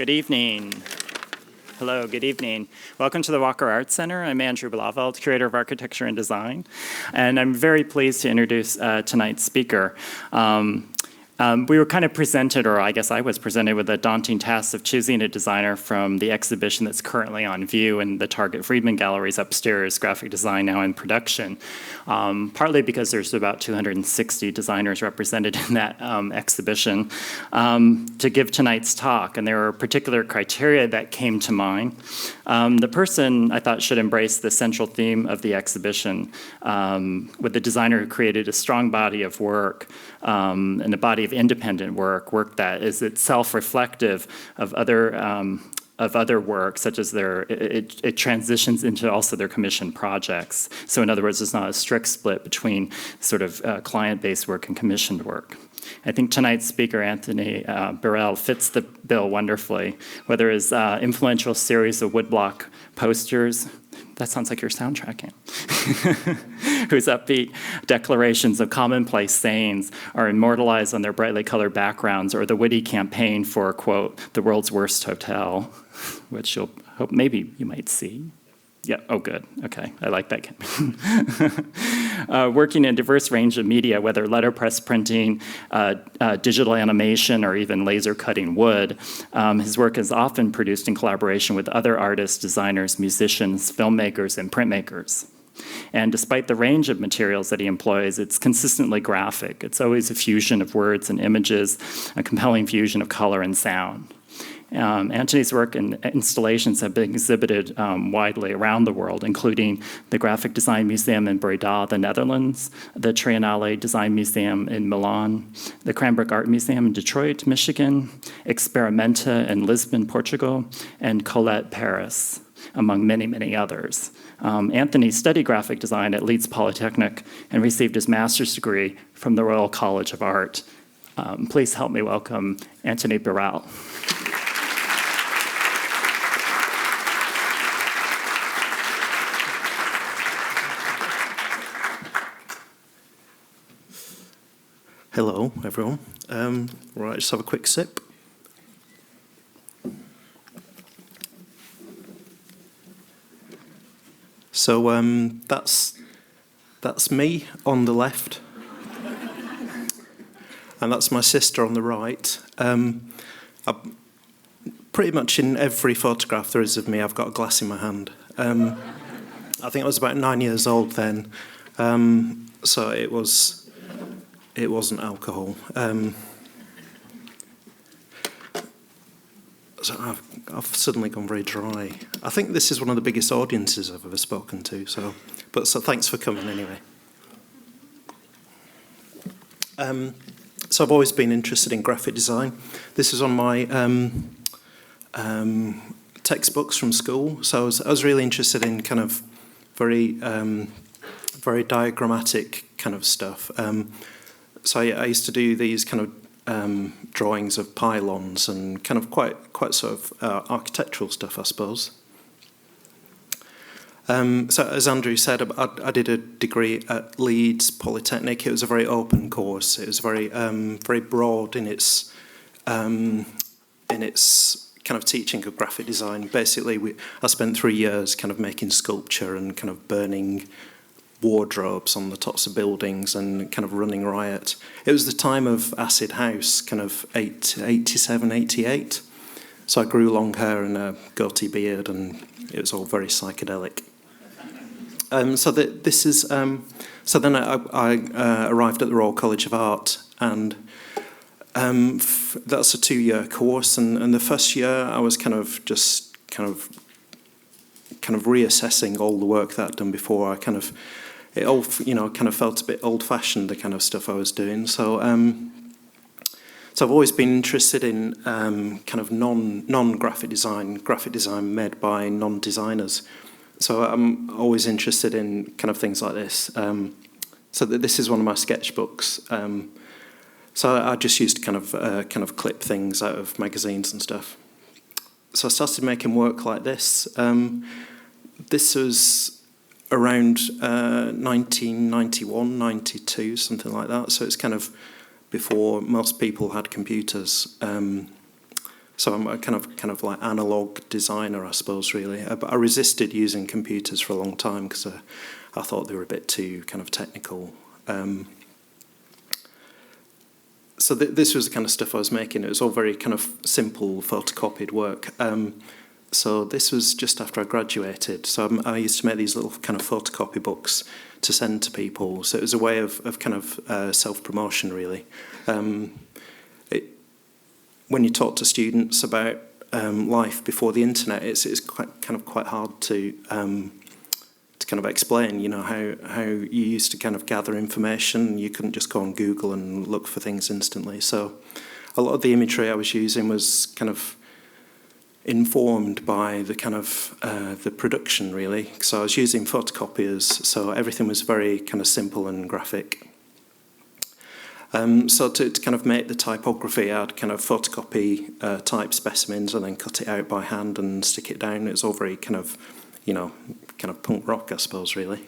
Good evening. Hello, good evening. Welcome to the Walker Arts Center. I'm Andrew Blaveld, Curator of Architecture and Design, and I'm very pleased to introduce tonight's speaker. We were kind of presented, or I guess I was presented with a daunting task of choosing a designer from the exhibition that's currently on view in the Target Friedman Galleries upstairs, Graphic Design Now in Production, partly because there's about 260 designers represented in that exhibition, to give tonight's talk. And there were particular criteria that came to mind. The person I thought should embrace the central theme of the exhibition, with the designer who created a strong body of work, and a body of independent work that is itself reflective of other work, such as it transitions into also their commissioned projects. So in other words, there's not a strict split between sort of client-based work and commissioned work. I think tonight's speaker, Anthony Burrill, fits the bill wonderfully, whether his influential series of woodblock posters, that sounds like your soundtracking, whose upbeat declarations of commonplace sayings are immortalized on their brightly colored backgrounds, or the witty campaign for, quote, the world's worst hotel, which you'll hope maybe you might see. Yeah, oh good, okay, I like that campaign. Working in a diverse range of media, whether letterpress printing, digital animation, or even laser cutting wood, his work is often produced in collaboration with other artists, designers, musicians, filmmakers, and printmakers. And despite the range of materials that he employs, it's consistently graphic. It's always a fusion of words and images, a compelling fusion of color and sound. Anthony's work and installations have been exhibited widely around the world, including the Graphic Design Museum in Breda, the Netherlands, the Triennale Design Museum in Milan, the Cranbrook Art Museum in Detroit, Michigan, Experimenta in Lisbon, Portugal, and Colette, Paris, among many, many others. Anthony studied graphic design at Leeds Polytechnic and received his master's degree from the Royal College of Art. Please help me welcome Anthony Burrill. Hello, everyone. Right, just have a quick sip. So that's me on the left, and that's my sister on the right. Pretty much in every photograph there is of me, I've got a glass in my hand. I think I was about 9 years old then, so it wasn't alcohol. So I've suddenly gone very dry. I think this is one of the biggest audiences I've ever spoken to. So thanks for coming anyway. So I've always been interested in graphic design. This is on my textbooks from school. So I was really interested in kind of very diagrammatic kind of stuff. So I used to do these kind of drawings of pylons and kind of quite sort of architectural stuff, I suppose. So as Andrew said, I did a degree at Leeds Polytechnic. It was a very open course. It was very broad in its kind of teaching of graphic design. Basically, I spent 3 years kind of making sculpture and kind of burning wardrobes on the tops of buildings and kind of running riot. It was the time of acid house, kind of 87, 88. So I grew long hair and a goatee beard, and it was all very psychedelic. So then I arrived at the Royal College of Art, and that's a 2-year course. And the first year I was kind of reassessing all the work that I'd done before. It all, kind of felt a bit old-fashioned, the kind of stuff I was doing. So I've always been interested in kind of non-graphic design made by non-designers. So I'm always interested in kind of things like this. So this is one of my sketchbooks. So I just used to kind of clip things out of magazines and stuff. So I started making work like this. This was around 1991, 92, something like that. So it's kind of before most people had computers. So I'm a kind of like analog designer, I suppose, really. But I resisted using computers for a long time because I thought they were a bit too kind of technical. So this was the kind of stuff I was making. It was all very kind of simple photocopied work. So this was just after I graduated. So I used to make these little kind of photocopy books to send to people. So it was a way of kind of self-promotion, really. When you talk to students about life before the internet, it's quite hard to kind of explain, you know, how you used to kind of gather information. You couldn't just go on Google and look for things instantly. So a lot of the imagery I was using was kind of informed by the kind of the production, really. So I was using photocopiers, so everything was very kind of simple and graphic. So to kind of make the typography, I'd kind of photocopy type specimens and then cut it out by hand and stick it down. It was all very kind of, you know, kind of punk rock, I suppose, really.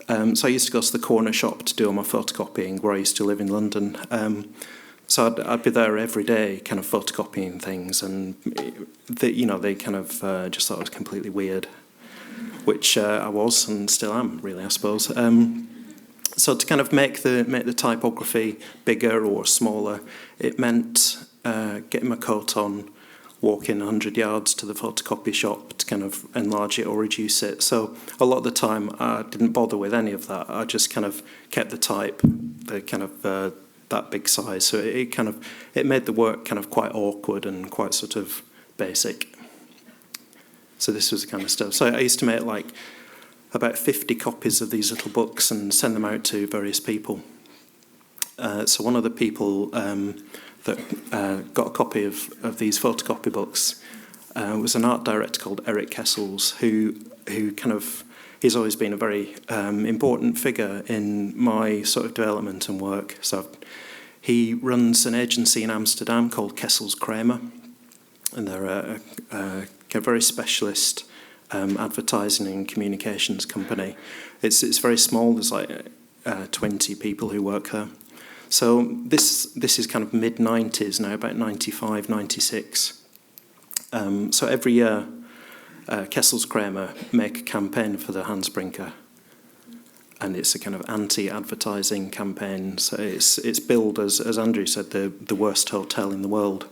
So I used to go to the corner shop to do all my photocopying where I used to live in London. So I'd be there every day kind of photocopying things, and they kind of just thought it was completely weird, which I was and still am, really, I suppose. So to kind of make the typography bigger or smaller, it meant getting my coat on, walking 100 yards to the photocopy shop to kind of enlarge it or reduce it. So a lot of the time I didn't bother with any of that. I just kind of kept the type, the kind of that big size. So it made the work kind of quite awkward and quite sort of basic. So this was the kind of stuff. So I used to make like about 50 copies of these little books and send them out to various people. So one of the people that got a copy of these photocopy books was an art director called Eric Kessels, who kind of, he's always been a very important figure in my sort of development and work. So he runs an agency in Amsterdam called Kessels Kramer, and they're a very specialist advertising and communications company. It's very small. There's like 20 people who work there. So this is kind of mid-90s now, about 95, 96. So every year, Kessels Kramer make a campaign for the Hansbrinker, and it's a kind of anti-advertising campaign. So it's billed as Andrew said, the worst hotel in the world.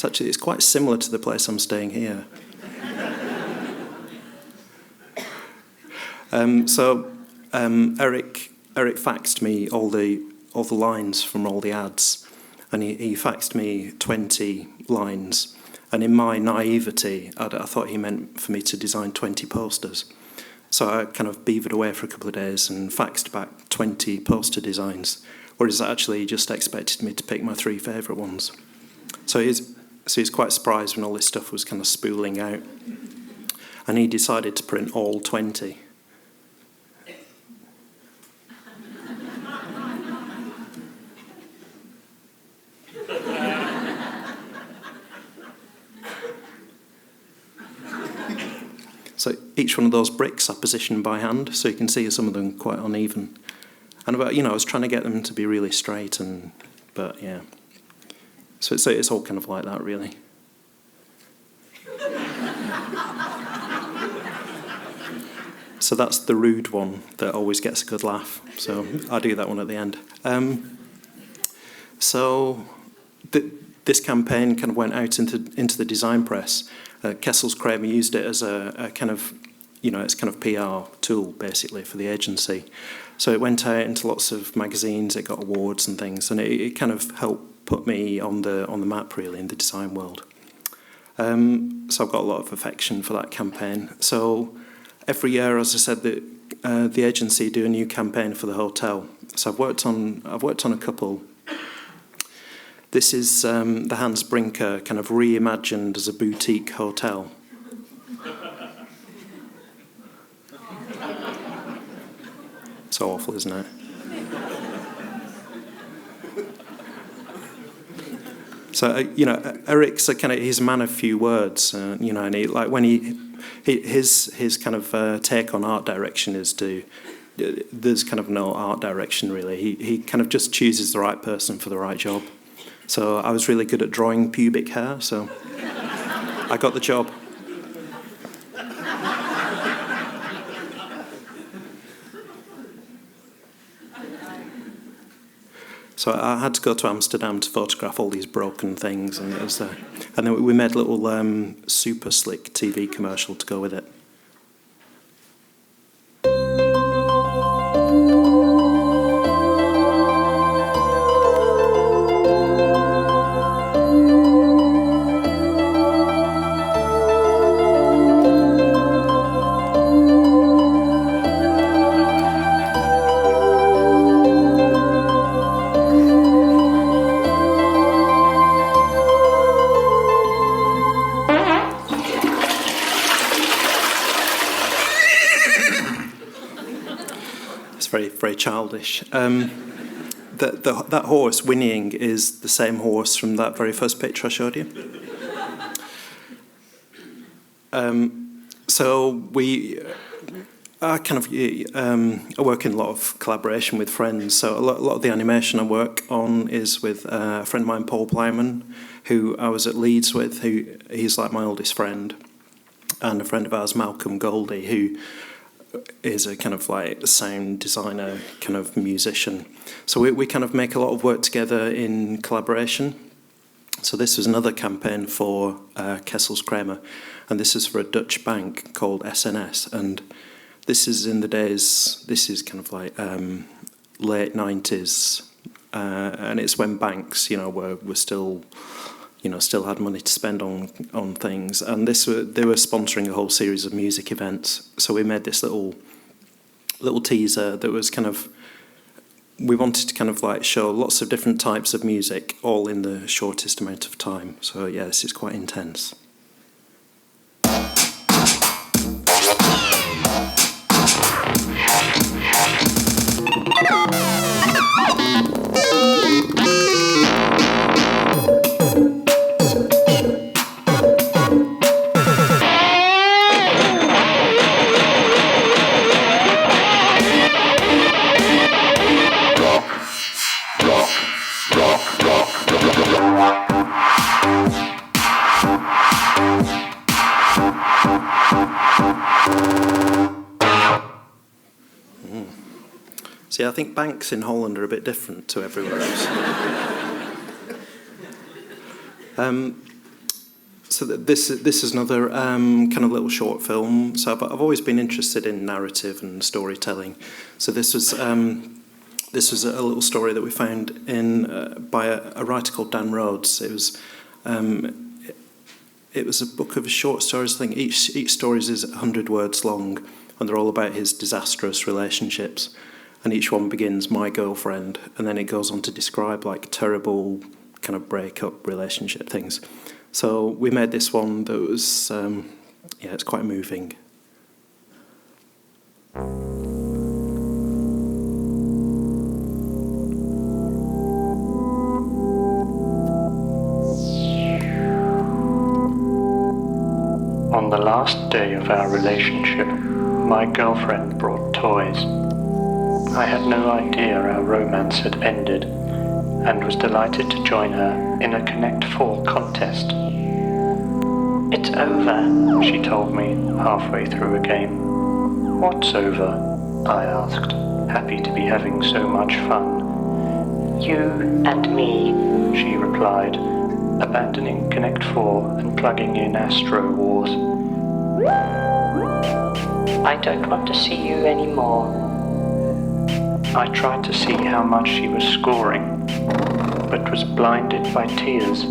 It's quite similar to the place I'm staying here. Eric faxed me all the lines from all the ads, and he faxed me 20 lines. And in my naivety, I thought he meant for me to design 20 posters. So I kind of beavered away for a couple of days and faxed back 20 poster designs, whereas actually he just expected me to pick my 3 favourite ones. So he's quite surprised when all this stuff was kind of spooling out. And he decided to print all 20. So each one of those bricks are positioned by hand, so you can see some of them quite uneven. And I was trying to get them to be really straight, but yeah. So it's all kind of like that, really. So that's the rude one that always gets a good laugh. So I do that one at the end. This campaign kind of went out into the design press. Kessels Kramer used it as a kind of, it's kind of PR tool basically for the agency. So it went out into lots of magazines. It got awards and things, and it kind of helped put me on the map really in the design world. So I've got a lot of affection for that campaign. So every year, as I said, the agency do a new campaign for the hotel. So I've worked on a couple. This is the Hansbrinker kind of reimagined as a boutique hotel. So awful, isn't it? So Eric's he's a man of few words, and his kind of take on art direction is to there's kind of no art direction really. He kind of just chooses the right person for the right job. So I was really good at drawing pubic hair, so I got the job. So I had to go to Amsterdam to photograph all these broken things, and and then we made a little super slick TV commercial to go with it. Very childish. That horse whinnying is the same horse from that very first picture I showed you. So I kind of I work in a lot of collaboration with friends. So a lot of the animation I work on is with a friend of mine, Paul Plyman, who I was at Leeds with. He's like my oldest friend, and a friend of ours, Malcolm Goldie, who is a kind of like sound designer, kind of musician. So we kind of make a lot of work together in collaboration. So this was another campaign for Kessel's Kramer, and this is for a Dutch bank called SNS. And this is in the days, this is kind of like late 90s, and it's when banks, were still, still had money to spend on things. And they were sponsoring a whole series of music events. So we made this little teaser that was kind of, we wanted to kind of like show lots of different types of music all in the shortest amount of time. So yeah, this is quite intense. See, I think banks in Holland are a bit different to everywhere else. So this is another kind of little short film. So I've always been interested in narrative and storytelling. So this was a little story that we found by a writer called Dan Rhodes. It was a book of short stories. I think each story is 100 words long, and they're all about his disastrous relationships. And each one begins, "my girlfriend," and then it goes on to describe like terrible kind of breakup relationship things. So we made this one that was, it's quite moving. On the last day of our relationship, my girlfriend brought toys. I had no idea our romance had ended, and was delighted to join her in a Connect 4 contest. "It's over," she told me halfway through a game. "What's over?" I asked, happy to be having so much fun. "You and me," she replied, abandoning Connect 4 and plugging in Astro Wars. "I don't want to see you anymore." I tried to see how much she was scoring, but was blinded by tears.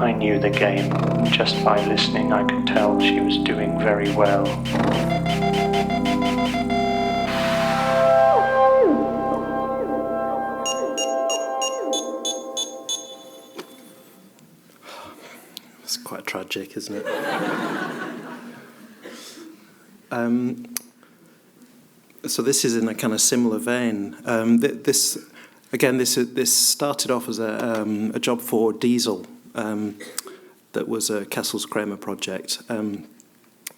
I knew the game. Just by listening, I could tell she was doing very well. It's quite tragic, isn't it? So this is in a kind of similar vein. This started off as a job for Diesel. That was a Kessel's Kramer project.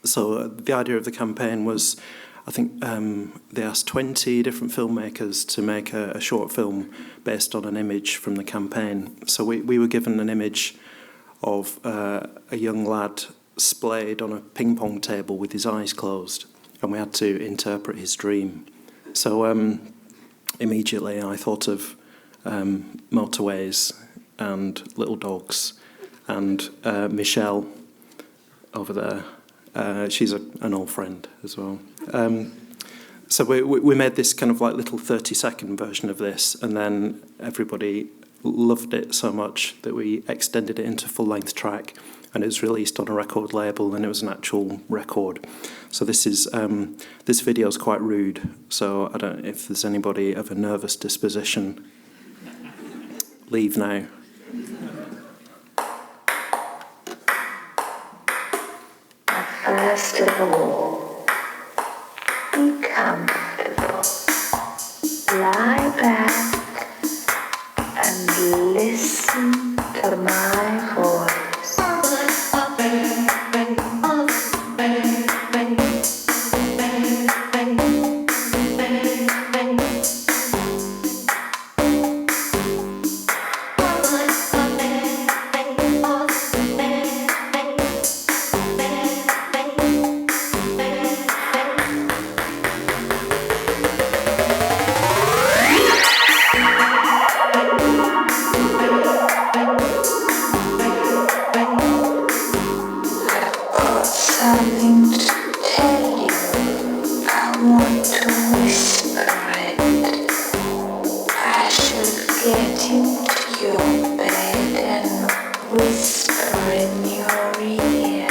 So the idea of the campaign was I think they asked 20 different filmmakers to make a short film based on an image from the campaign. So we were given an image of a young lad splayed on a ping pong table with his eyes closed, and we had to interpret his dream. So immediately I thought of motorways and little dogs and Michelle over there. She's an old friend as well. So we made this kind of like little 30-second version of this, and then everybody loved it so much that we extended it into full-length track, and it was released on a record label, and it was an actual record. So this video is quite rude, so I don't know if there's anybody of a nervous disposition. Leave now. First of all, be comfortable. Lie back and listen to my voice. Something to tell you. I want to whisper it. I should get into your bed and whisper in your ear.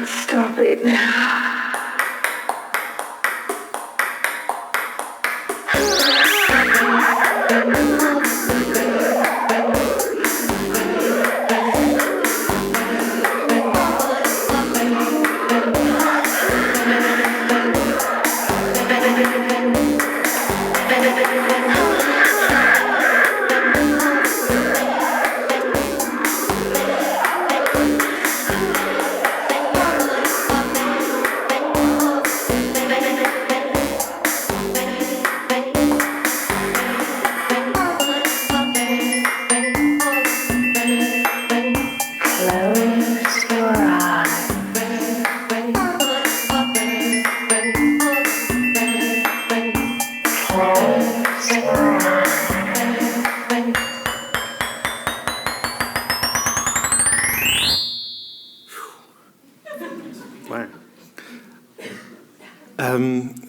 Stop it now.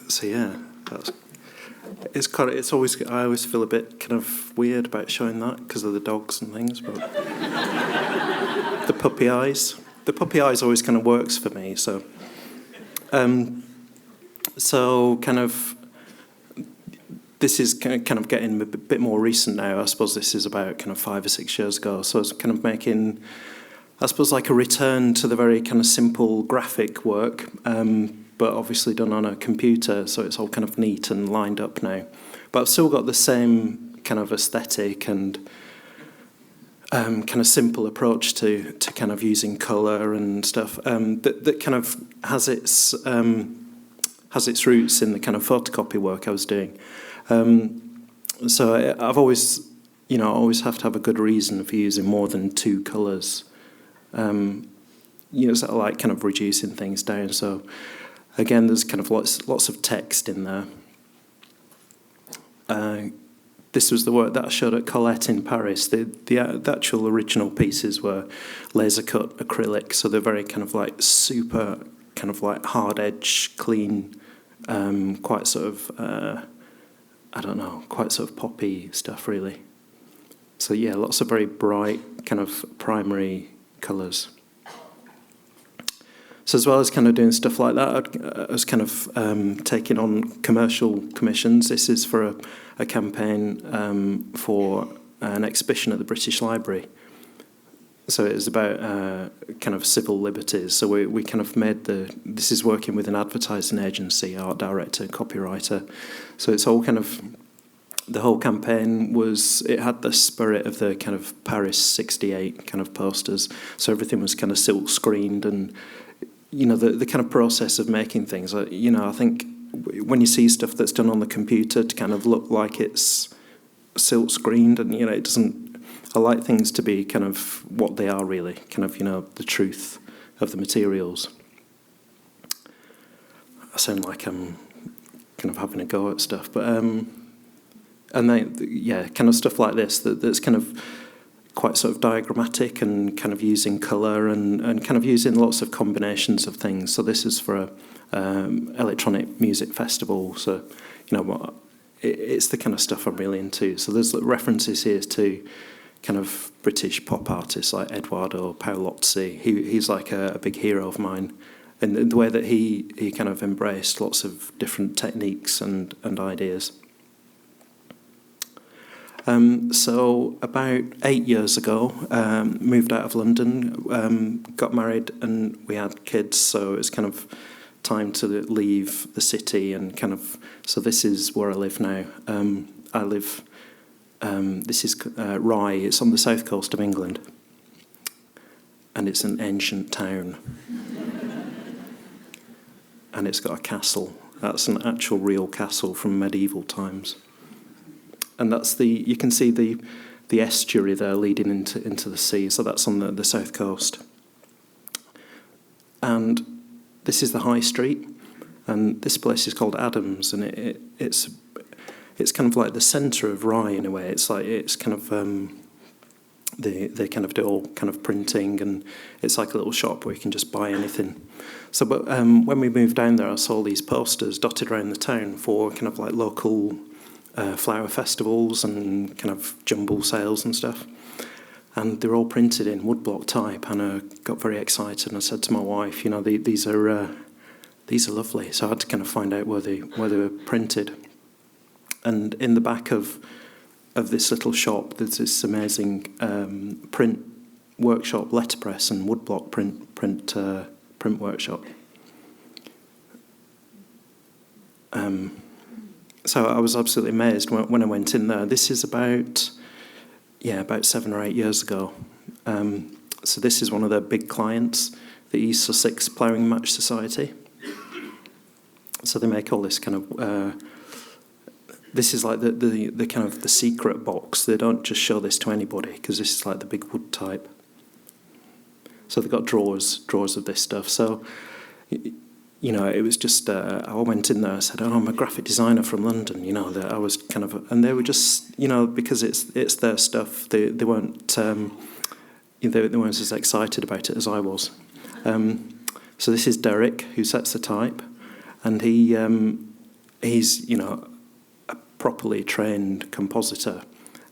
So yeah, it's always, I always feel a bit kind of weird about showing that because of the dogs and things, but the puppy eyes always kind of works for me. So kind of this is kind of getting a bit more recent now. I suppose this is about kind of 5 or 6 years ago. So I was kind of making, I suppose, like a return to the very kind of simple graphic work, but obviously done on a computer, so it's all kind of neat and lined up now. But I've still got the same kind of aesthetic, and kind of simple approach to kind of using colour and stuff that kind of has its roots in the kind of photocopy work I was doing. So I've always, always have to have a good reason for using more than two colours. Sort of like kind of reducing things down. So again, there's kind of lots of text in there. This was the work that I showed at Colette in Paris. The actual original pieces were laser cut acrylic, so they're very kind of like super kind of like hard edge, clean, quite sort of quite sort of poppy stuff really. So yeah, lots of very bright kind of primary colours. So as well as kind of doing stuff like that, I was kind of taking on commercial commissions. This is for a campaign for an exhibition at the British Library. So it was about kind of civil liberties. So we kind of made this is working with an advertising agency, art director, copywriter. So it's all kind of, the whole campaign it had the spirit of the kind of Paris 68 kind of posters. So everything was kind of silk screened and, the kind of process of making things, I think when you see stuff that's done on the computer to kind of look like it's silk screened and, it doesn't, I like things to be kind of what they are really, kind of, the truth of the materials. I sound like I'm kind of having a go at stuff, but, and then, kind of stuff like this that's kind of quite sort of diagrammatic and kind of using colour and kind of using lots of combinations of things. So this is for a electronic music festival. So, it's the kind of stuff I'm really into. So there's references here to kind of British pop artists like Eduardo Paolozzi. He's like a big hero of mine. And the way that he kind of embraced lots of different techniques and ideas. So about 8 years ago, moved out of London, got married and we had kids, so it was kind of time to leave the city and kind of, so this is where I live now. I live, this is Rye, it's on the south coast of England, and it's an ancient town. And it's got a castle. That's an actual real castle from medieval times. And that's you can see the estuary there leading into the sea, so that's on the south coast. And this is the high street, and this place is called Adams, and it's kind of like the centre of Rye in a way. It's kind of they kind of do all kind of printing, and it's like a little shop where you can just buy anything. So, but when we moved down there, I saw these posters dotted around the town for kind of like local flower festivals and kind of jumble sales and stuff. And they're all printed in woodblock type, and I got very excited and I said to my wife, these are lovely. So I had to kind of find out where they were printed. And in the back of this little shop, there's this amazing print workshop, letterpress and woodblock print workshop. So I was absolutely amazed when I went in there. This is about 7 or 8 years ago. So this is one of their big clients, the East Sussex Ploughing Match Society. So they make all this kind of... this is like the kind of the secret box. They don't just show this to anybody because this is like the big wood type. So they've got drawers of this stuff. So... it was just, I went in there, I said, I'm a graphic designer from London, that I was kind of, and they were just, because it's their stuff, they weren't, they weren't as excited about it as I was. So this is Derek, who sets the type, and he's, a properly trained compositor,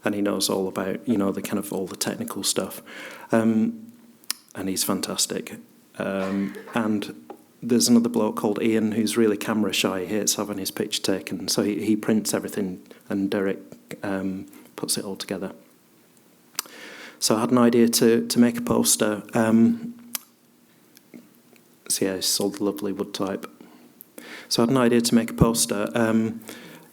and he knows all about, the kind of all the technical stuff, and he's fantastic. And there's another bloke called Ian who's really camera shy. He hates having his picture taken, so he prints everything, and Derek puts it all together. So I had an idea to make a poster. It's all the lovely wood type. So I had an idea to make a poster,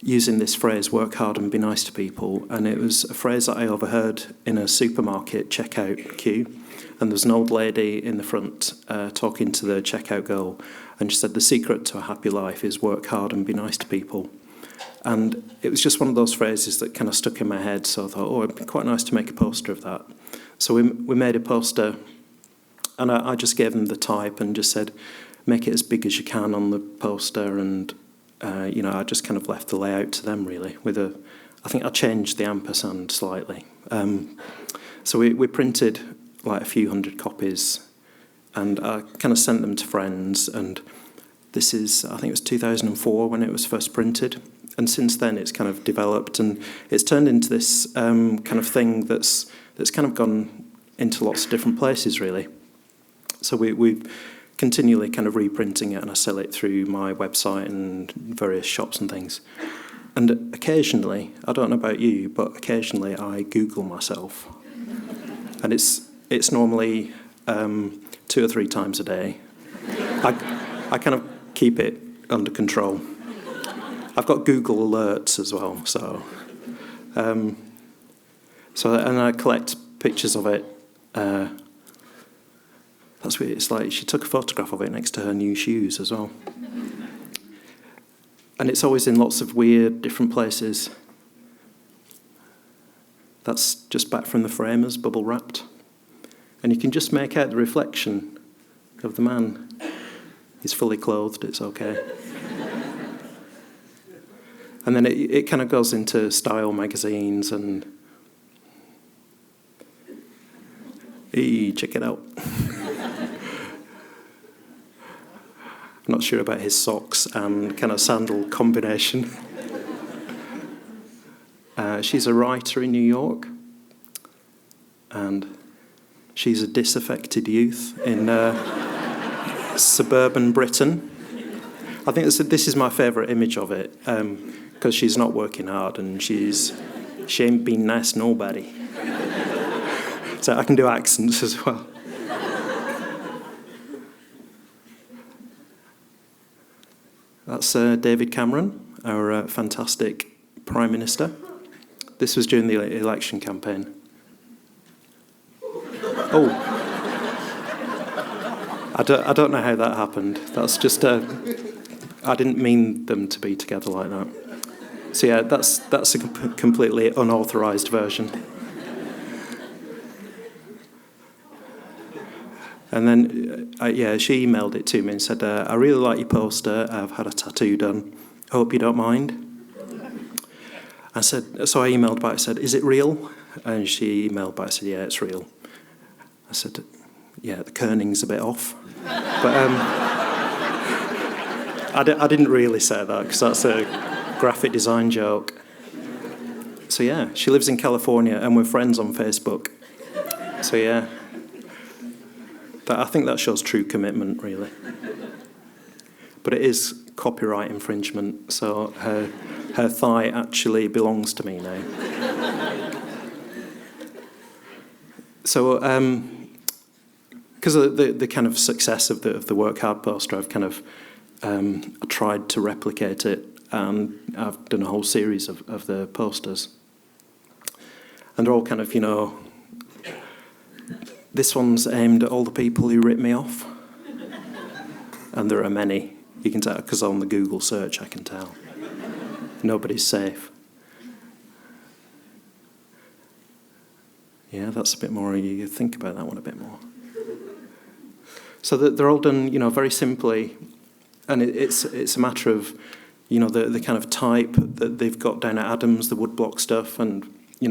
using this phrase, work hard and be nice to people. And it was a phrase that I overheard in a supermarket checkout queue. And there's an old lady in the front talking to the checkout girl. And she said, the secret to a happy life is work hard and be nice to people. And it was just one of those phrases that kind of stuck in my head. So I thought, oh, it'd be quite nice to make a poster of that. So we made a poster, and I just gave them the type and just said, make it as big as you can on the poster. And, I just kind of left the layout to them, really. I think I changed the ampersand slightly. So we printed like a few hundred copies, and I kind of sent them to friends. And this is, I think it was 2004 when it was first printed. And since then, it's kind of developed, and it's turned into this kind of thing that's kind of gone into lots of different places, really. So we've continually kind of reprinting it, and I sell it through my website and various shops and things. And occasionally, I don't know about you, but occasionally I Google myself, and it's normally 2 or 3 times a day. I kind of keep it under control. I've got Google alerts as well, so and I collect pictures of it. That's weird. It's like she took a photograph of it next to her new shoes as well, and it's always in lots of weird, different places. That's just back from the framers, bubble wrapped, and you can just make out the reflection of the man. He's fully clothed. It's okay. And then it kind of goes into style magazines and... Hey, check it out. I'm not sure about his socks and kind of sandal combination. She's a writer in New York. And she's a disaffected youth in suburban Britain. I think this is my favourite image of it. Because she's not working hard and she ain't been nice to nobody. So I can do accents as well. That's David Cameron, our fantastic Prime Minister. This was during the election campaign. Oh. I don't know how that happened. That's just I didn't mean them to be together like that. So yeah, that's a completely unauthorised version. And then, she emailed it to me and said, I really like your poster. I've had a tattoo done. I hope you don't mind. So I emailed back, I said, is it real? And she emailed back, I said, yeah, it's real. I said, yeah, the kerning's a bit off. But I didn't really say that because that's a graphic design joke. So yeah, she lives in California and we're friends on Facebook. So yeah, I think that shows true commitment, really. But it is copyright infringement, so her thigh actually belongs to me now. So, because of the kind of success of the Work Hard poster, I've kind of tried to replicate it. And I've done a whole series of the posters. And they're all kind of, this one's aimed at all the people who rip me off. And there are many. You can tell, because on the Google search, I can tell. Nobody's safe. Yeah, that's a bit more, you think about that one a bit more. So they're all done, very simply. And it's a matter of... the kind of type that they've got down at Adams, the woodblock stuff, and,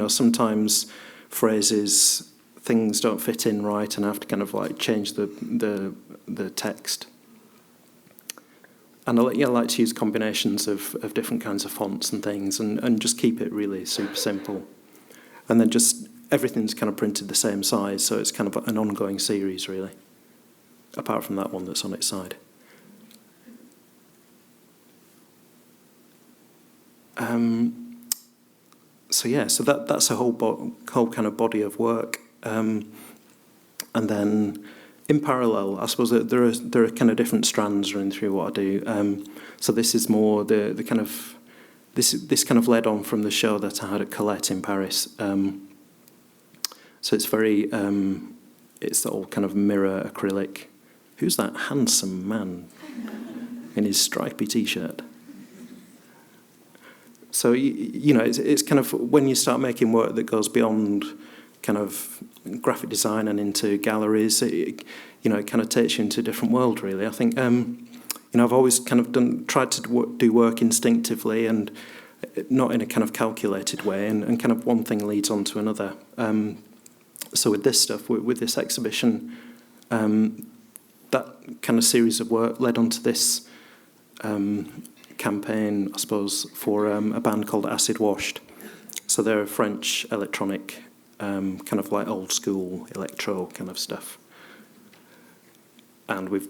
sometimes phrases, things don't fit in right and I have to kind of like change the text. And I like to use combinations of different kinds of fonts and things and just keep it really super simple. And then just everything's kind of printed the same size, so it's kind of an ongoing series, really, apart from that one that's on its side. So that's a whole kind of body of work, and then in parallel, I suppose that there are kind of different strands running through what I do. So this is more the kind of this kind of led on from the show that I had at Colette in Paris. So it's very, it's the old kind of mirror acrylic. Who's that handsome man in his stripy T-shirt? So, you know, it's kind of when you start making work that goes beyond kind of graphic design and into galleries, it kind of takes you into a different world, really. I think, I've always kind of tried to do work instinctively and not in a kind of calculated way, and kind of one thing leads on to another. So with this stuff, with this exhibition, that kind of series of work led on to this campaign, I suppose, for a band called Acid Washed. So they're a French electronic, kind of like old school electro kind of stuff. And we've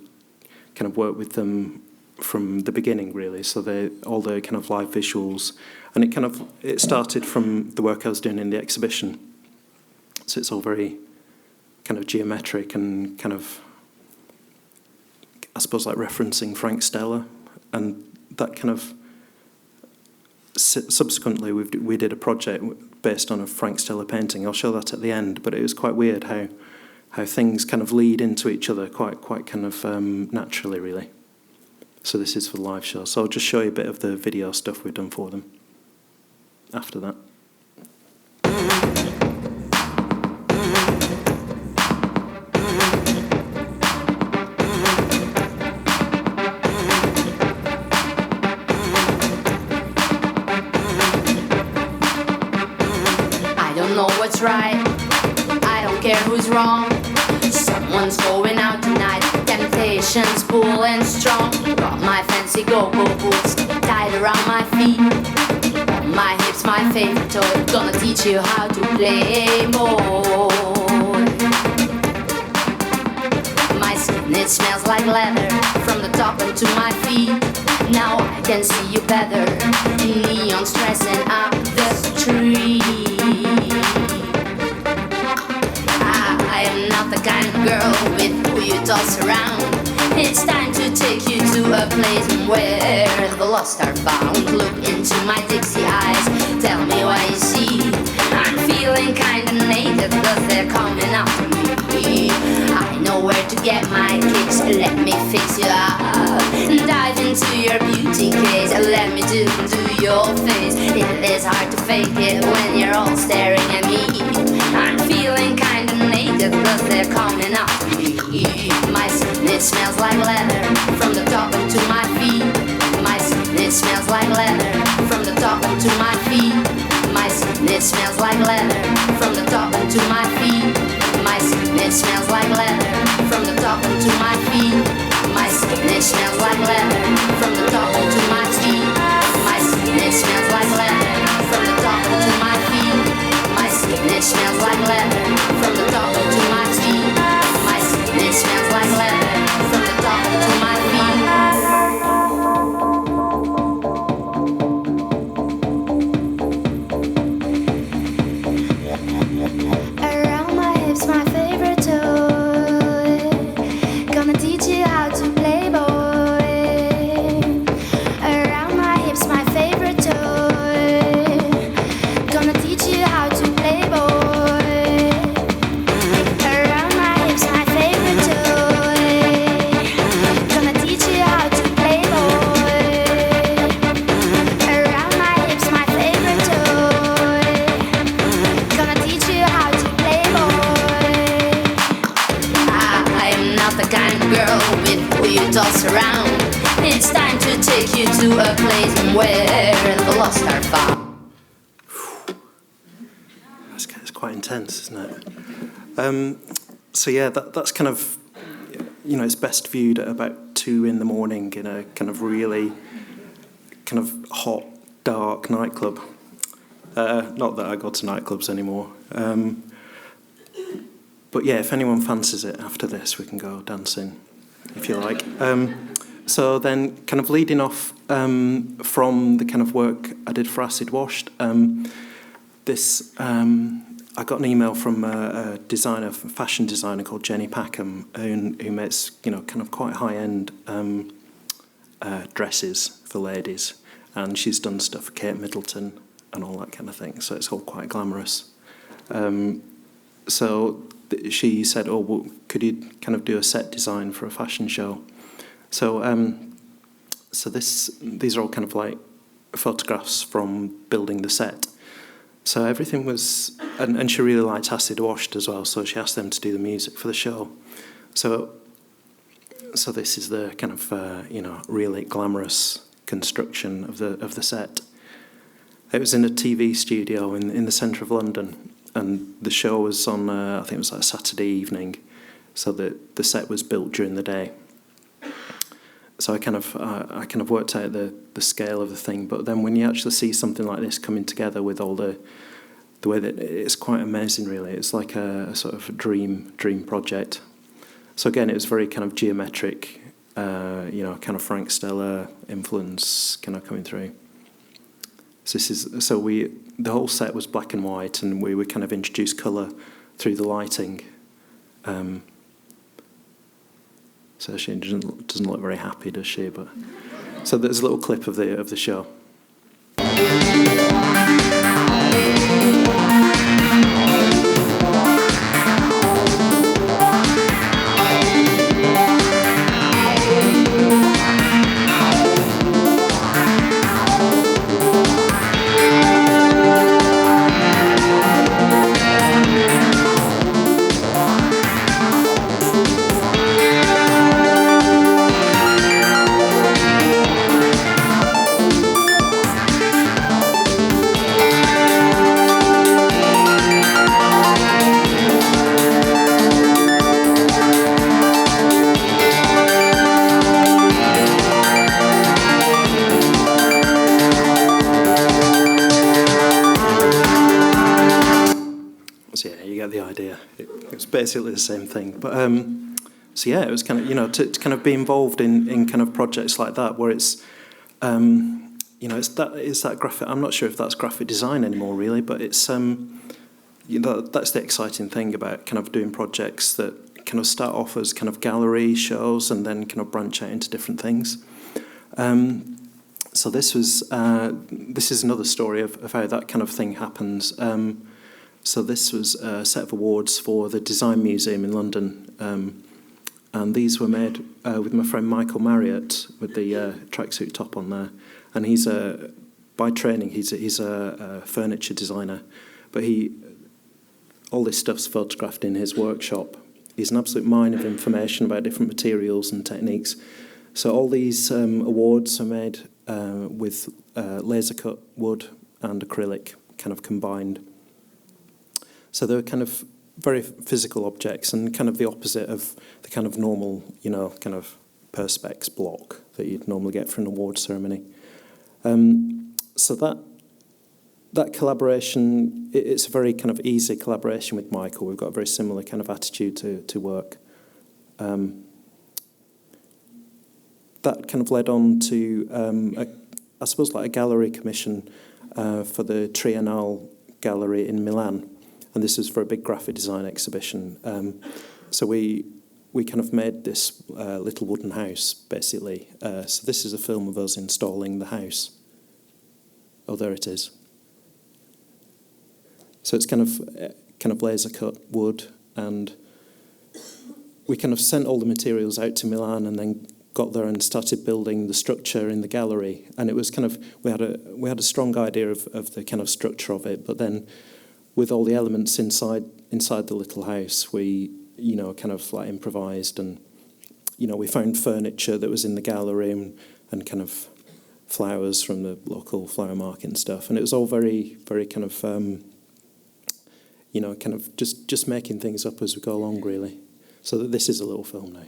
kind of worked with them from the beginning, really. So all the kind of live visuals, and it started from the work I was doing in the exhibition. So it's all very kind of geometric and kind of, I suppose, like referencing Frank Stella, and that kind of subsequently we did a project based on a Frank Stella painting. I'll show that at the end, but it was quite weird how things kind of lead into each other quite kind of naturally, really. So this is for the live show. So I'll just show you a bit of the video stuff we've done for them after that. I don't know what's right, I don't care who's wrong. Someone's going out tonight, temptation's pulling strong. Got my fancy go-go boots tied around my feet. On my hips, my favorite toy, gonna teach you how to play more. My skin, it smells like leather, from the top into my feet. Now I can see you better, neon stressing up the street. I am not the kind of girl with who you toss around. It's time to take you to a place where the lost are found. Look into my Dixie eyes, tell me what you see. I'm feeling kinda naked, cause they're coming after me. I know where to get my kicks, let me fix you up. Dive into your beauty case, let me do your face. It is hard to fake it when you're all staring at me. I'm feeling kinda naked, cause they're coming after me. My skin, it smells like leather, from the top into my feet. My skin, it smells like leather, from the top into my feet. My skin, it smells like leather, from the top into my feet. My skin, it smells like leather, from the top into my feet. My skin, it smells like leather, from the top into my feet. My skin, it smells like leather, from the top into my feet. My skin, it smells like leather, from the top into my feet. My skin, it smells like leather, from the top into my feet. Around my hips, my favorite toy. Gonna teach you how to play, boy. Around my hips, my favorite toy. Gonna teach you how to play, boy. Around my hips, my favorite toy. Gonna teach you how to play, boy. Around my hips, my favorite toy. Gonna teach you how to play, boy. I am not the kind of girl with who you toss around. It's time to take you to a place where the lost are found. It's quite intense, isn't it? So yeah, that's kind of, it's best viewed at about 2 in the morning in a kind of really kind of hot, dark nightclub. Not that I go to nightclubs anymore. But yeah, if anyone fancies it after this, we can go dancing, if you like. So then kind of leading off from the kind of work I did for Acid Washed, I got an email from a fashion designer called Jenny Packham, who makes, kind of quite high-end dresses for ladies. and she's done stuff for Kate Middleton and all that kind of thing. So it's all quite glamorous. She said, "Oh, well, could you kind of do a set design for a fashion show?" So these are all kind of like photographs from building the set. So everything was, and she really liked acid washed as well. So she asked them to do the music for the show. So this is the kind of really glamorous construction of the set. It was in a TV studio in the centre of London, and the show was on I think it was like a Saturday evening, so the set was built during the day. So I kind of worked out the scale of the thing, but then when you actually see something like this coming together with all the way that it's quite amazing, really. It's like a sort of dream project. So again, it was very kind of geometric, kind of Frank Stella influence kind of coming through. So the whole set was black and white, and we would kind of introduce colour through the lighting. So she doesn't look very happy, does she? But so there's a little clip of the show. Basically the same thing, but it was kind of to kind of be involved in kind of projects like that where it's it's that graphic. I'm not sure if that's graphic design anymore, really, but it's that's the exciting thing about kind of doing projects that kind of start off as kind of gallery shows and then kind of branch out into different things. So this is another story of how that kind of thing happens. So this was a set of awards for the Design Museum in London, and these were made with my friend Michael Marriott with the tracksuit top on there. And by training he's a furniture designer, but all this stuff's photographed in his workshop. He's an absolute mine of information about different materials and techniques. So all these awards are made with laser cut wood and acrylic kind of combined. So they're kind of very physical objects and kind of the opposite of the kind of normal, kind of perspex block that you'd normally get for an award ceremony. So that collaboration, it's a very kind of easy collaboration with Michael. We've got a very similar kind of attitude to work. That kind of led on to, I suppose, like a gallery commission for the Triennale Gallery in Milan. And this was for a big graphic design exhibition. So we kind of made this little wooden house, basically. So this is a film of us installing the house. Oh, there it is. So it's kind of laser cut wood, and we kind of sent all the materials out to Milan, and then got there and started building the structure in the gallery. And it was kind of we had a strong idea of the kind of structure of it, but then with all the elements inside the little house, we kind of like improvised, and we found furniture that was in the gallery and kind of flowers from the local flower market and stuff, and it was all very, very kind of kind of just making things up as we go along, really. So that this is a little film now.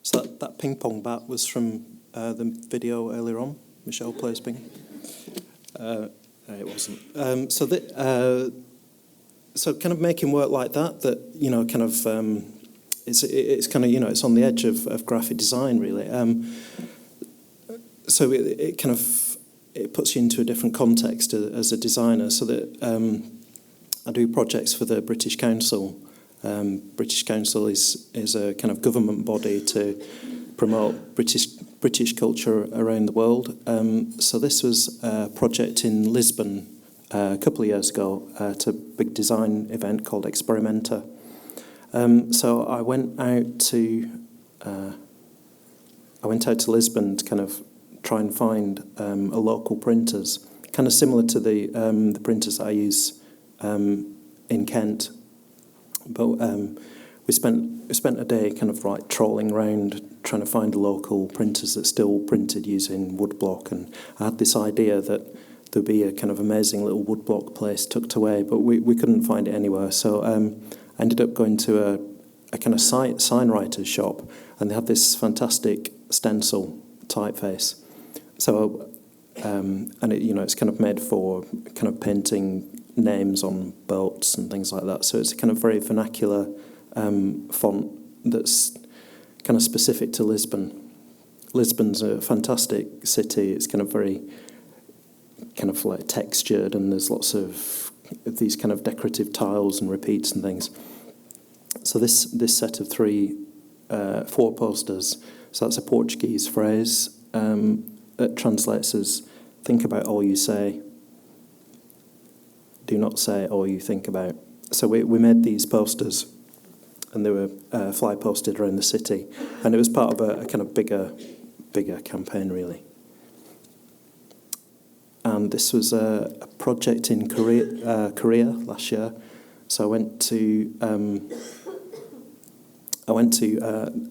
So that ping pong bat was from the video earlier on. Michelle plays ping. It wasn't. So kind of making work like that kind of it's kind of it's on the edge of graphic design really. So it kind of it puts you into a different context as a designer. So that I do projects for the British Council. British Council is a kind of government body to promote British culture around the world. So this was a project in Lisbon a couple of years ago. It's a big design event called Experimenta. So I went out to Lisbon to kind of try and find a local printers, kind of similar to the printers I use in Kent. But we spent a day kind of like trawling around trying to find local printers that still printed using woodblock, and I had this idea that there'd be a kind of amazing little woodblock place tucked away, but we couldn't find it anywhere. So I ended up going to a kind of sign writer's shop, and they had this fantastic stencil typeface. So and it, it's kind of made for kind of painting names on boats and things like that. So it's a kind of very vernacular font that's kind of specific to Lisbon. Lisbon's a fantastic city. It's kind of very kind of like textured, and there's lots of these kind of decorative tiles and repeats and things. So this set of four posters, so that's a Portuguese phrase that translates as "think about all you say, do not say all you think about." So we made these posters, and they were fly posted around the city, and it was part of a kind of bigger campaign really. And this was a project in Korea last year. So I went to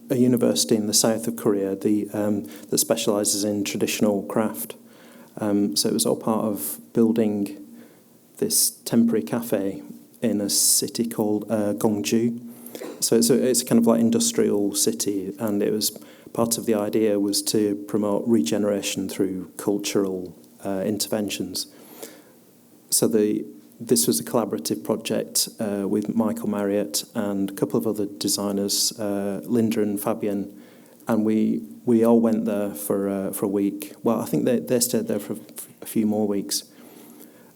a university in the south of Korea that specialises in traditional craft. So it was all part of building this temporary cafe in a city called Gwangju. So it's a kind of like industrial city, and it was part of the idea was to promote regeneration through cultural interventions. So this was a collaborative project with Michael Marriott and a couple of other designers, Linda and Fabian, and we all went there for a week. Well, I think they stayed there for a few more weeks,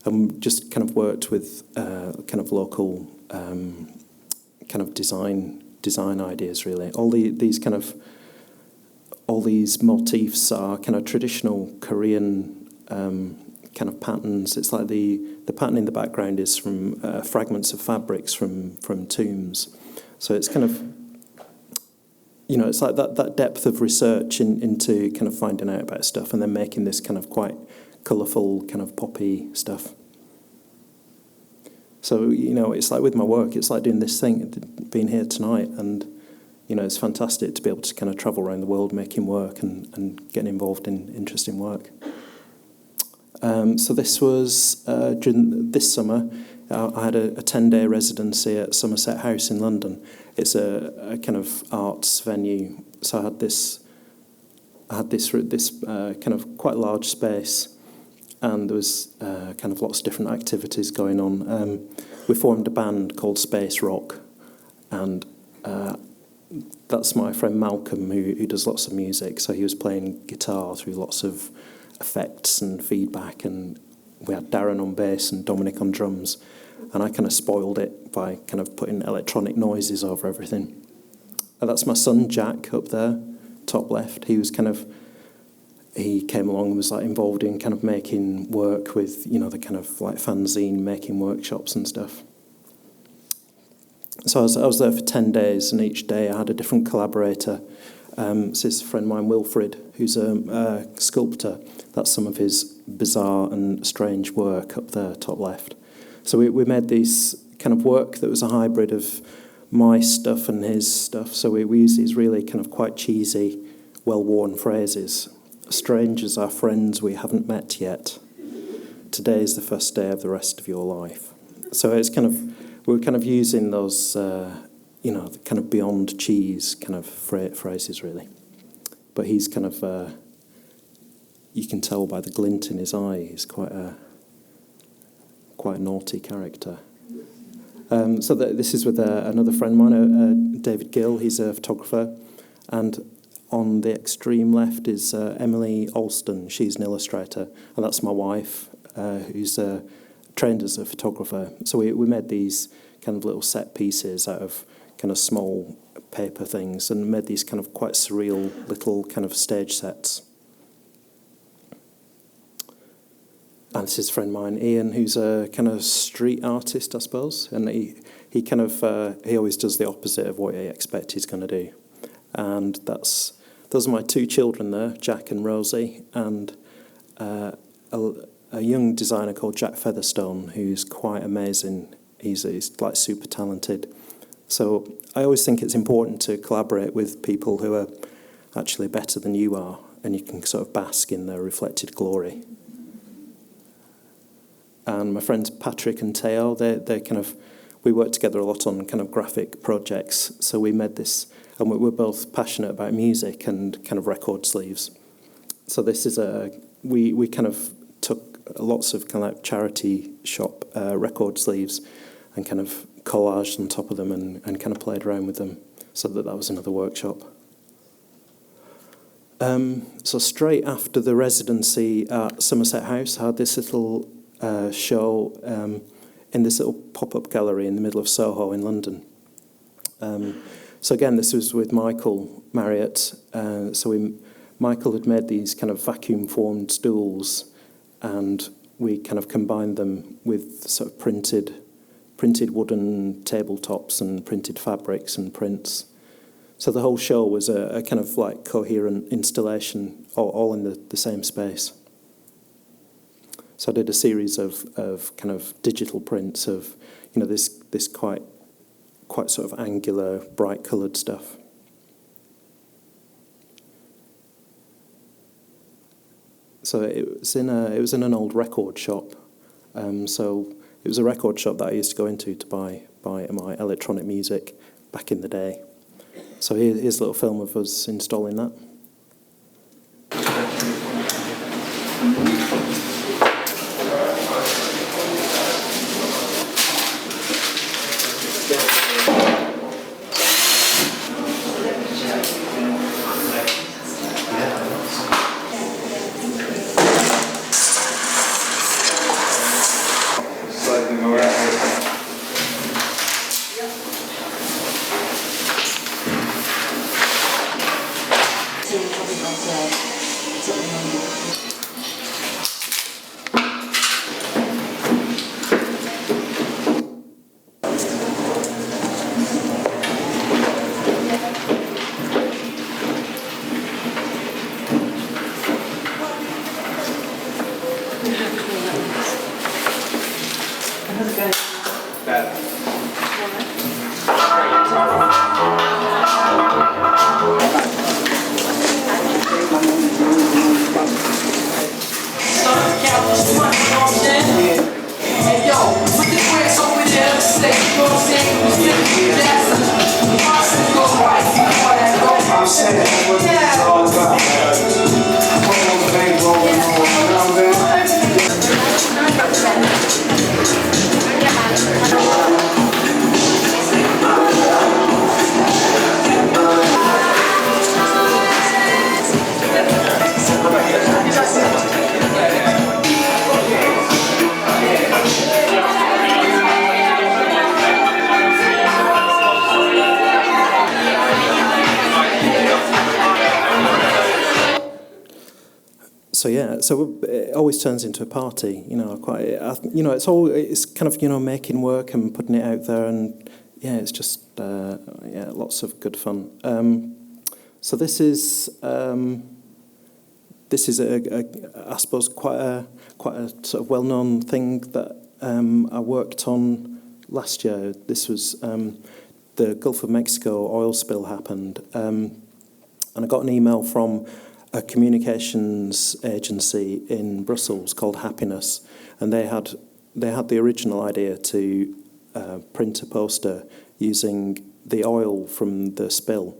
and just kind of worked with kind of local kind of design ideas really. All these motifs are kind of traditional Korean kind of patterns. It's like the pattern in the background is from fragments of fabrics from tombs. So it's kind of, it's like that depth of research into kind of finding out about stuff and then making this kind of quite colourful kind of poppy stuff. So, it's like with my work, it's like doing this thing, being here tonight, and, it's fantastic to be able to kind of travel around the world making work and getting involved in interesting work. So this was during this summer. I had a 10-day residency at Somerset House in London. It's a kind of arts venue. So I had this kind of quite large space, and there was kind of lots of different activities going on. We formed a band called Space Rock, and that's my friend Malcolm who does lots of music. So he was playing guitar through lots of effects and feedback, and we had Darren on bass and Dominic on drums, and I kind of spoiled it by kind of putting electronic noises over everything. And that's my son Jack up there, top left. He came along and was like involved in kind of making work with the kind of like fanzine making workshops and stuff. So I was there for 10 days, and each day I had a different collaborator. This is a friend of mine, Wilfred, who's a sculptor. That's some of his bizarre and strange work up there, top left. So we made these kind of work that was a hybrid of my stuff and his stuff. So we used these really kind of quite cheesy, well-worn phrases. Strangers are friends we haven't met yet. Today is the first day of the rest of your life. So it's kind of, we're kind of using those, the kind of beyond cheese kind of phrases, really. But he's kind of, you can tell by the glint in his eye, he's quite a naughty character. This is with another friend of mine, David Gill. He's a photographer. And on the extreme left is Emily Alston. She's an illustrator. And that's my wife, who's trained as a photographer. So we made these kind of little set pieces out of kind of small paper things and made these kind of quite surreal little kind of stage sets. And this is a friend of mine, Ian, who's a kind of street artist, I suppose. And he kind of, he always does the opposite of what you expect he's going to do. And those are my two children there, Jack and Rosie, and a young designer called Jack Featherstone, who's quite amazing. He's like super talented. So I always think it's important to collaborate with people who are actually better than you are, and you can sort of bask in their reflected glory. And my friends Patrick and Teo, they kind of, we work together a lot on kind of graphic projects. So we made this, and we're both passionate about music and kind of record sleeves. So this is we kind of took lots of kind of like charity shop record sleeves and kind of collaged on top of them and kind of played around with them. So that was another workshop. So straight after the residency at Somerset House, I had this little show in this little pop-up gallery in the middle of Soho in London. So again, this was with Michael Marriott. Michael had made these kind of vacuum-formed stools, and we kind of combined them with sort of printed wooden tabletops and printed fabrics and prints. So the whole show was a kind of like coherent installation, all in the same space. So I did a series of kind of digital prints of, this quite sort of angular, bright coloured stuff. So it was in an old record shop. So it was a record shop that I used to go into to buy my electronic music back in the day. So here's a little film of us installing that. So it always turns into a party, it's kind of, making work and putting it out there, and, yeah, it's just lots of good fun. So this is I suppose quite a sort of well-known thing that I worked on last year. This was the Gulf of Mexico oil spill happened, and I got an email from a communications agency in Brussels called Happiness, and they had the original idea to print a poster using the oil from the spill.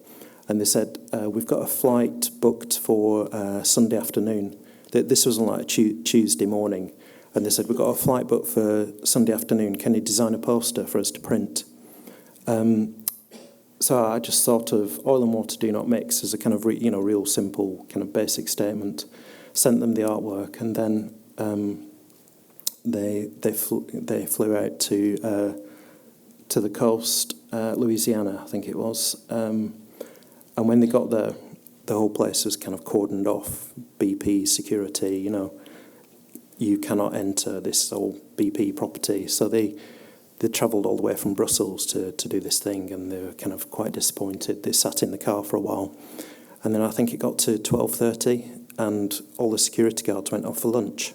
And they said, we've got a flight booked for Sunday afternoon. This was on like a Tuesday morning. And they said, we've got a flight booked for Sunday afternoon. Can you design a poster for us to print? So I just thought of oil and water do not mix as a kind of real simple kind of basic statement. Sent them the artwork, and then they flew out to the coast, Louisiana, I think it was. And when they got there, the whole place was kind of cordoned off, BP security. You cannot enter. This is all BP property. So they travelled all the way from Brussels to do this thing, and they were kind of quite disappointed. They sat in the car for a while, and then I think it got to 12:30, and all the security guards went off for lunch.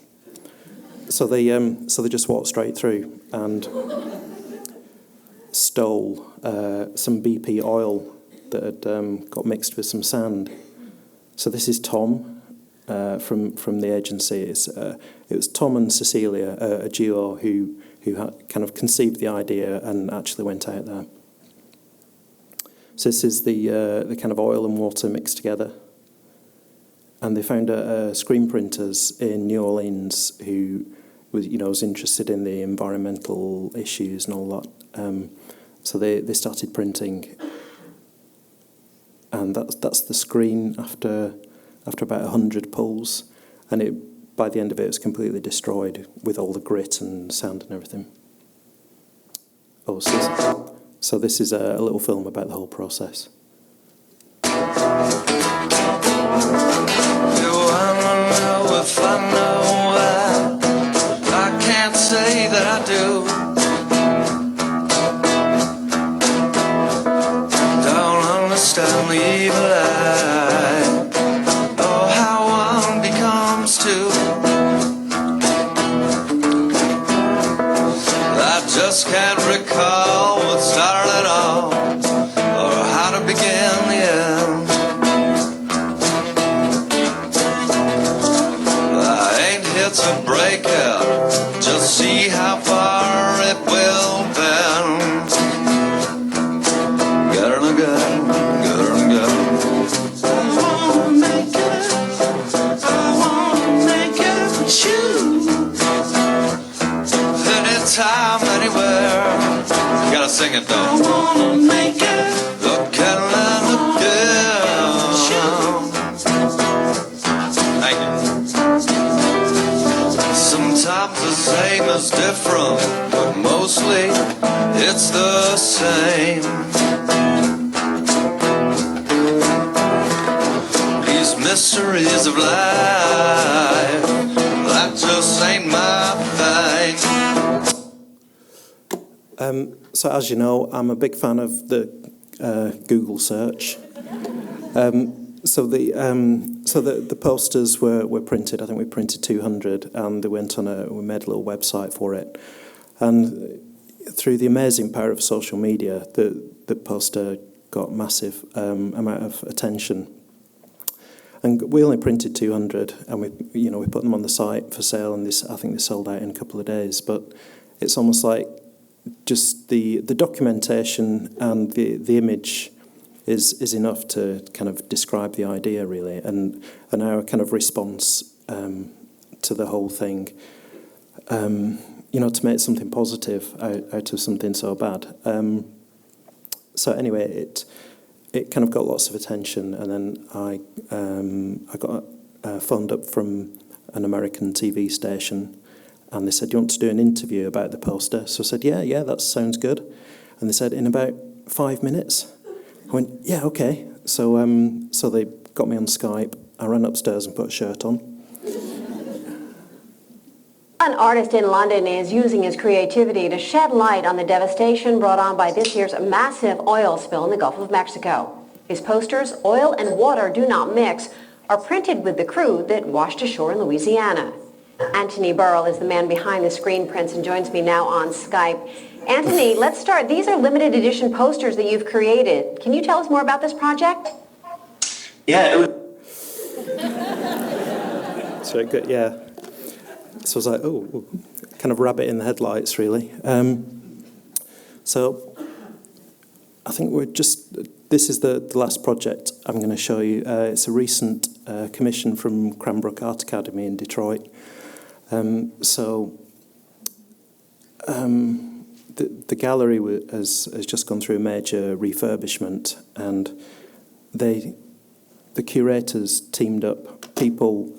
So they just walked straight through and stole some BP oil that had got mixed with some sand. So this is Tom from the agency. It was Tom and Cecilia, a duo who had kind of conceived the idea and actually went out there. So this is the kind of oil and water mixed together. And they found screen printers in New Orleans who was interested in the environmental issues and all that. So they started printing, and that's the screen after about 100 pulls, and by the end of it was completely destroyed with all the grit and sand and everything. So this is a little film about the whole process. You wanna know if I know why? I can't say that I do. Don't understand the evil eye. Oh, how one becomes two. I just can't recall what started it all, or how to begin the end. I ain't here to break it, just see how far it will bend. Get it again, get it again. I wanna make it with you. Anytime, anywhere. You gotta sing it though. I wanna make it. Look and look again. Thank you. Sometimes the same is different, but mostly it's the same. These mysteries of life, that just ain't my thing. So as you know, I'm a big fan of the Google search. So the posters were printed. I think we printed 200, and they went on we made a little website for it. And through the amazing power of social media, the poster got massive amount of attention. And we only printed 200, and we put them on the site for sale, and I think they sold out in a couple of days. But it's almost like just the documentation and the image is enough to kind of describe the idea, really, and our kind of response to the whole thing, to make something positive out of something so bad. So anyway, it kind of got lots of attention, and then I got phoned up from an American TV station, and they said, "Do you want to do an interview about the poster?" So I said, yeah, that sounds good. And they said, "In about 5 minutes." I went, "Yeah, okay." So they got me on Skype. I ran upstairs and put a shirt on. One artist in London is using his creativity to shed light on the devastation brought on by this year's massive oil spill in the Gulf of Mexico. His posters, "Oil and Water Do Not Mix," are printed with the crew that washed ashore in Louisiana. Anthony Burrill is the man behind the screen prints and joins me now on Skype. Anthony, let's start. These are limited edition posters that you've created. Can you tell us more about this project? Yeah, it was... So good, yeah. So I was like, oh, kind of rabbit in the headlights, really. So I think this is the last project I'm going to show you. It's a recent commission from Cranbrook Art Academy in Detroit. The gallery has just gone through a major refurbishment, and the curators teamed up people,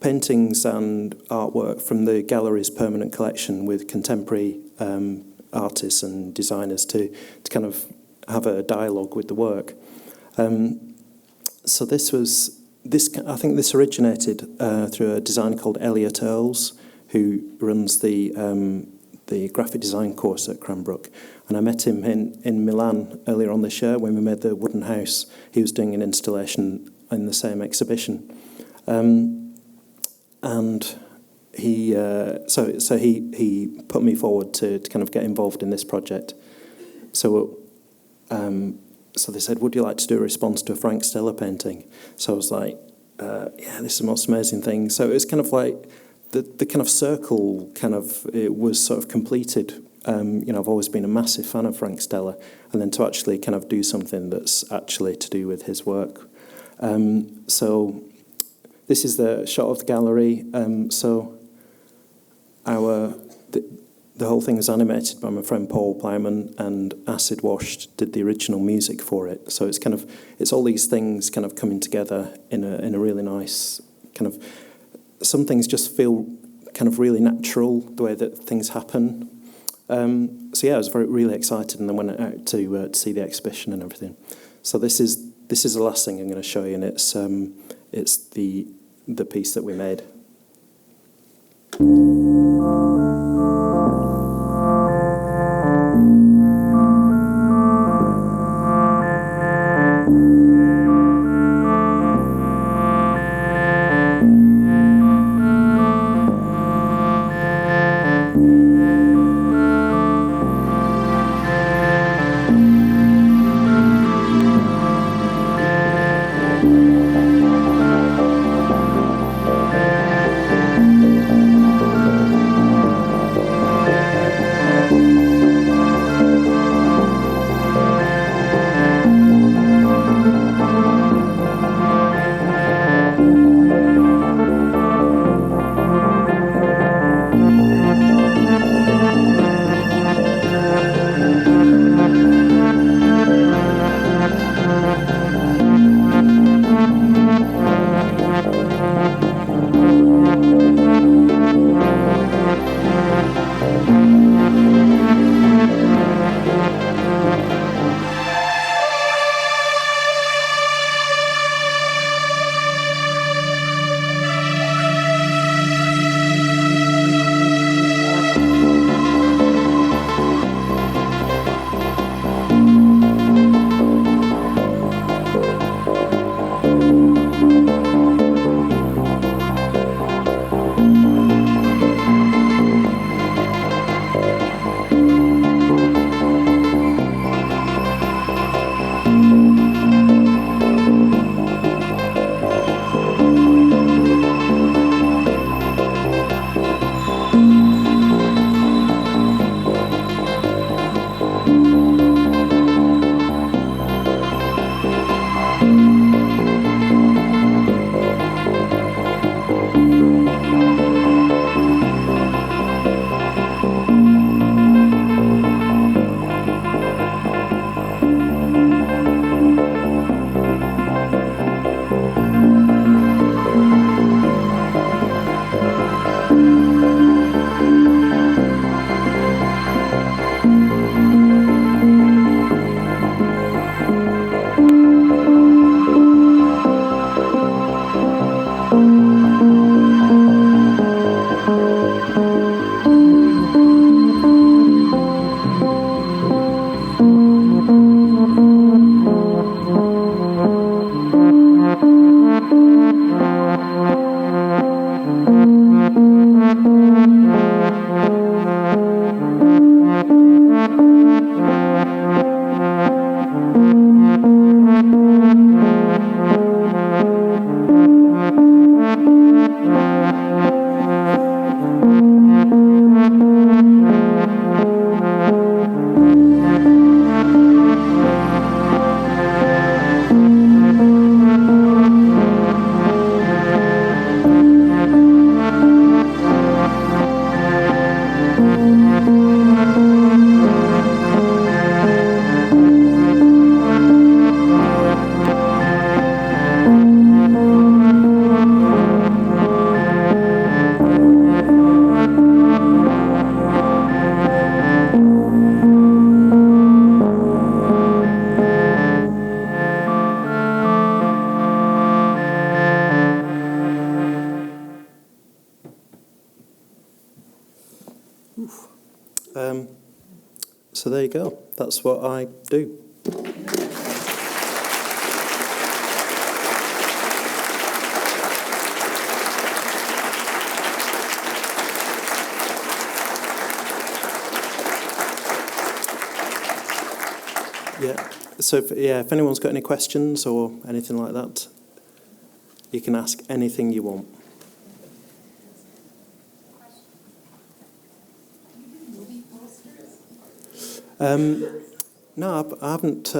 paintings and artwork from the gallery's permanent collection with contemporary artists and designers to kind of have a dialogue with the work. So I think this originated through a designer called Elliot Earls, who runs the graphic design course at Cranbrook. And I met him in Milan earlier on this year when we made the wooden house. He was doing an installation in the same exhibition. And he put me forward to kind of get involved in this project. So they said, would you like to do a response to a Frank Stella painting? So I was like, yeah, this is the most amazing thing. So it was kind of like the kind of circle it was sort of completed. I've always been a massive fan of Frank Stella, and then to actually kind of do something that's actually to do with his work. So this is the shot of the gallery. The whole thing was animated by my friend Paul Plowman, and Acid Washed did the original music for it. So it's all these things kind of coming together in a really nice kind of. Some things just feel kind of really natural the way that things happen. So yeah, I was really excited, and then went out to see the exhibition and everything. So this is the last thing I'm going to show you, and it's the piece that we made. go. That's what I do. Yeah. So, if anyone's got any questions or anything like that, you can ask anything you want. No, I haven't.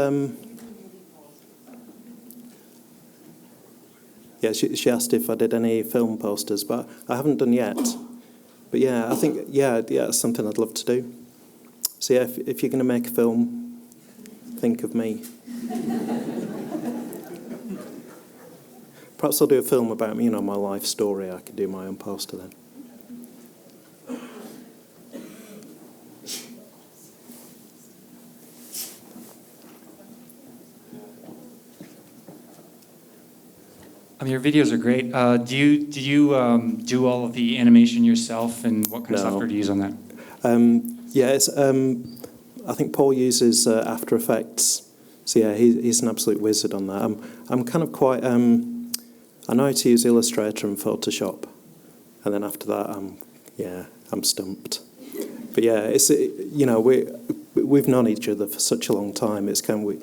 Yeah, she asked if I did any film posters, but I haven't done yet. But yeah, I think it's something I'd love to do. So yeah, if you're going to make a film, think of me. Perhaps I'll do a film about me, my life story. I could do my own poster then. Your videos are great. Do you do all of the animation yourself, and what kind of software do you use on that? I think Paul uses After Effects. So yeah, he's an absolute wizard on that. I'm kind of quite. I know how to use Illustrator and Photoshop, and then after that, I'm stumped. But yeah, we've known each other for such a long time. It's kind of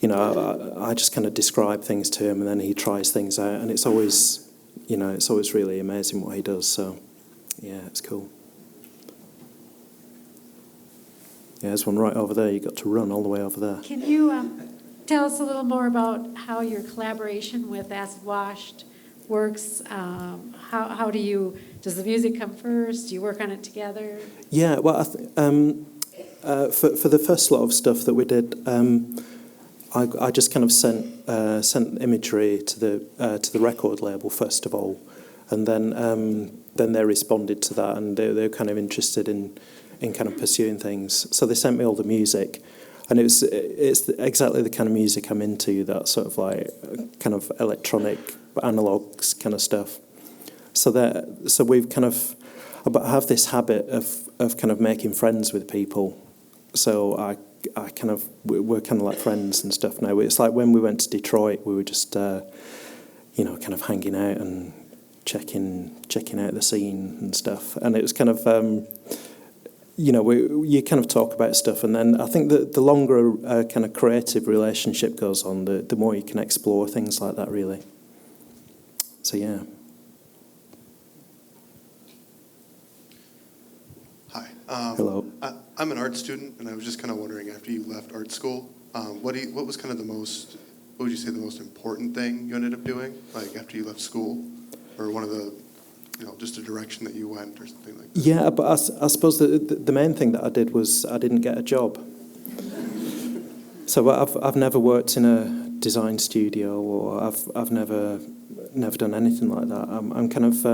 I just kind of describe things to him, and then he tries things out, and it's always really amazing what he does. So, yeah, it's cool. Yeah, there's one right over there. You got to run all the way over there. Can you tell us a little more about how your collaboration with Acid Washed works? How does the music come first? Do you work on it together? Yeah, well, for the first lot of stuff that we did. I just kind of sent imagery to the record label first of all, and then they responded to that, and they were kind of interested in kind of pursuing things. So they sent me all the music, and it's exactly the kind of music I'm into. That sort of like kind of electronic, analogs kind of stuff. So we've kind of have this habit of kind of making friends with people. So we're kind of like friends and stuff now. It's like when we went to Detroit, we were just, kind of hanging out and checking out the scene and stuff. And it was kind of, you kind of talk about stuff. And then I think that the longer kind of creative relationship goes on, the more you can explore things like that, really. So, yeah. Hi. Hello. I'm an art student, and I was just kind of wondering, after you left art school, what was kind of what would you say the most important thing you ended up doing, like after you left school, or one of the, just a direction that you went or something like that? Yeah, but I suppose the main thing that I did was I didn't get a job. So I've never worked in a design studio, or I've never done anything like that. I'm kind of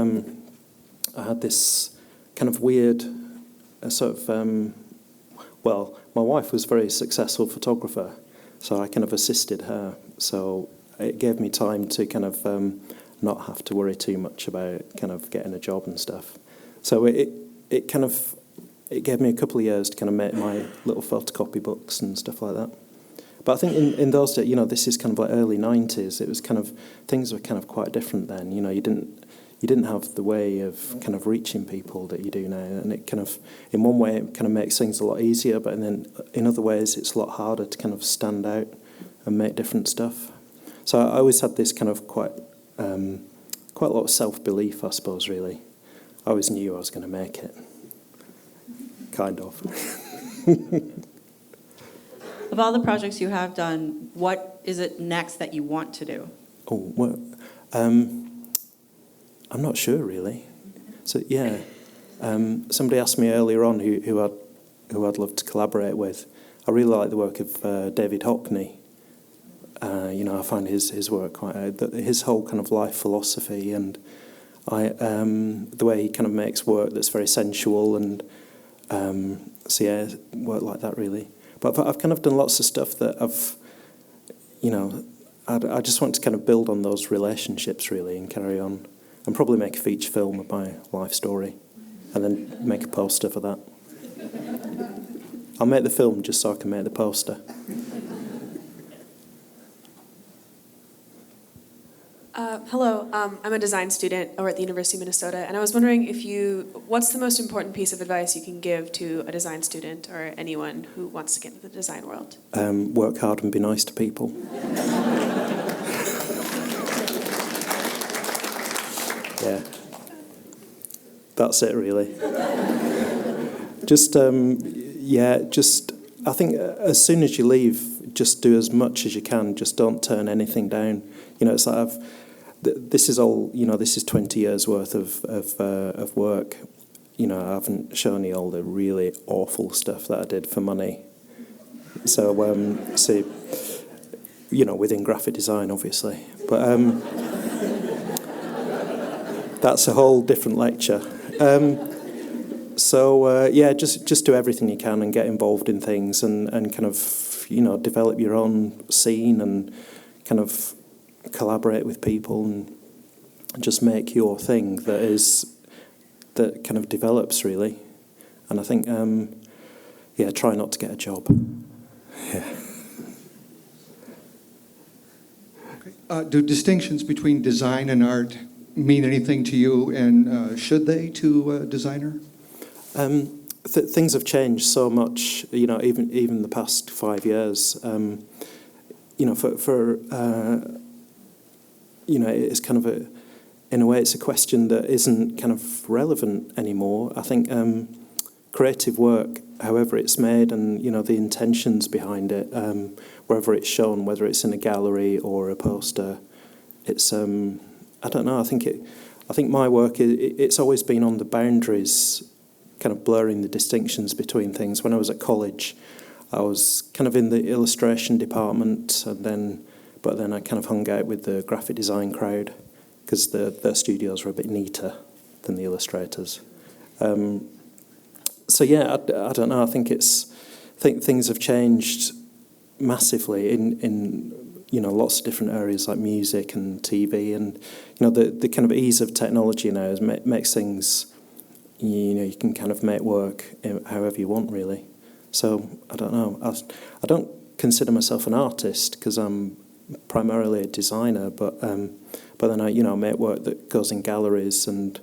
I had this kind of weird sort of. Well, my wife was a very successful photographer, so I kind of assisted her. So it gave me time to kind of not have to worry too much about kind of getting a job and stuff. So it gave me a couple of years to kind of make my little photocopy books and stuff like that. But I think in those days, this is kind of like early 90s. It was kind of, things were kind of quite different then. You didn't have the way of kind of reaching people that you do now, and it kind of, in one way, it kind of makes things a lot easier, but then in other ways, it's a lot harder to kind of stand out and make different stuff. So I always had this kind of quite a lot of self-belief, I suppose. Really, I always knew I was going to make it, kind of. Of all the projects you have done, what is it next that you want to do? Oh, well, I'm not sure, really. So, yeah, somebody asked me earlier on who I'd love to collaborate with. I really like the work of David Hockney. I find his work quite his whole kind of life philosophy, and the way he kind of makes work that's very sensual, and work like that, really. But I've kind of done lots of stuff that I just want to kind of build on those relationships, really, and carry on. And probably make a feature film of my life story, and then make a poster for that. I'll make the film just so I can make the poster. Hello, I'm a design student over at the University of Minnesota, and I was wondering what's the most important piece of advice you can give to a design student or anyone who wants to get into the design world? Work hard and be nice to people. Yeah, that's it really. I think as soon as you leave, just do as much as you can. Just don't turn anything down. You know, it's like this is all. You know, this is 20 years worth of work. You know, I haven't shown you all the really awful stuff that I did for money. So, you know, within graphic design, obviously, but that's a whole different lecture. Just do everything you can and get involved in things and kind of, you know, develop your own scene and kind of collaborate with people and just make your thing that kind of develops really. And I think, try not to get a job. Yeah. Okay. Do distinctions between design and art mean anything to you, and should they to a designer? Things have changed so much, you know, even the past 5 years. You know, you know, it's kind of in a way, it's a question that isn't kind of relevant anymore. I think creative work, however it's made, and you know the intentions behind it, wherever it's shown, whether it's in a gallery or a poster, it's I don't know. I think my work it's always been on the boundaries, kind of blurring the distinctions between things. When I was at college, I was kind of in the illustration department, but then I kind of hung out with the graphic design crowd because their studios were a bit neater than the illustrators. So yeah, I don't know. I think things have changed massively in you know lots of different areas like music and TV, and you know the kind of ease of technology now makes things. You know, you can kind of make work however you want, really. So I don't know. I don't consider myself an artist because I'm primarily a designer, but then I make work that goes in galleries, and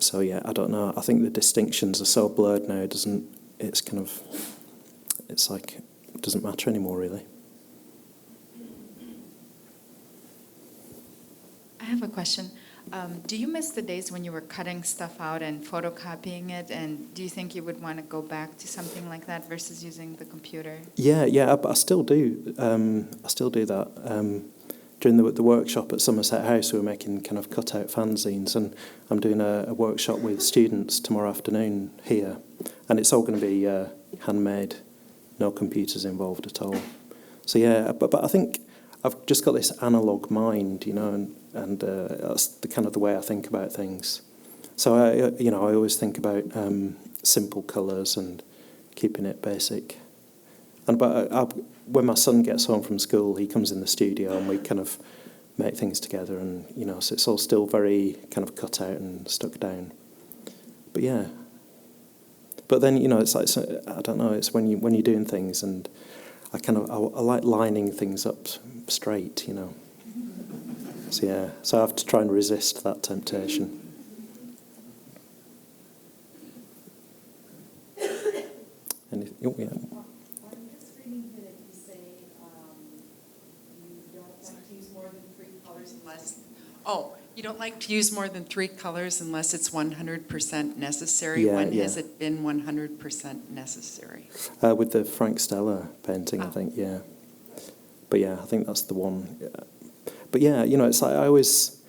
so yeah, I don't know. I think the distinctions are so blurred now. It's like it doesn't matter anymore, really. I have a question. Do you miss the days when you were cutting stuff out and photocopying it? And do you think you would want to go back to something like that versus using the computer? Yeah, I still do. I still do that. During the workshop at Somerset House, we were making kind of cut-out fanzines, and I'm doing a workshop with students tomorrow afternoon here, and it's all going to be handmade, no computers involved at all. So yeah, but I think I've just got this analog mind, you know, and that's the kind of the way I think about things. So I always think about simple colours and keeping it basic. But when my son gets home from school, he comes in the studio and we kind of make things together, and you know, so it's all still very kind of cut out and stuck down. But yeah. But then you know, it's like I don't know. It's when you're doing things, and I like lining things up straight, you know. So yeah, so I have to try and resist that temptation. Yeah. I'm just reading here that you say you don't like to use more than 3 colors unless. Oh, you don't like to use more than 3 colors unless it's 100% necessary. Yeah, when yeah. has it been 100% necessary? With the Frank Stella painting, I think, yeah. But yeah, I think that's the one. But yeah, you know, it's like I always,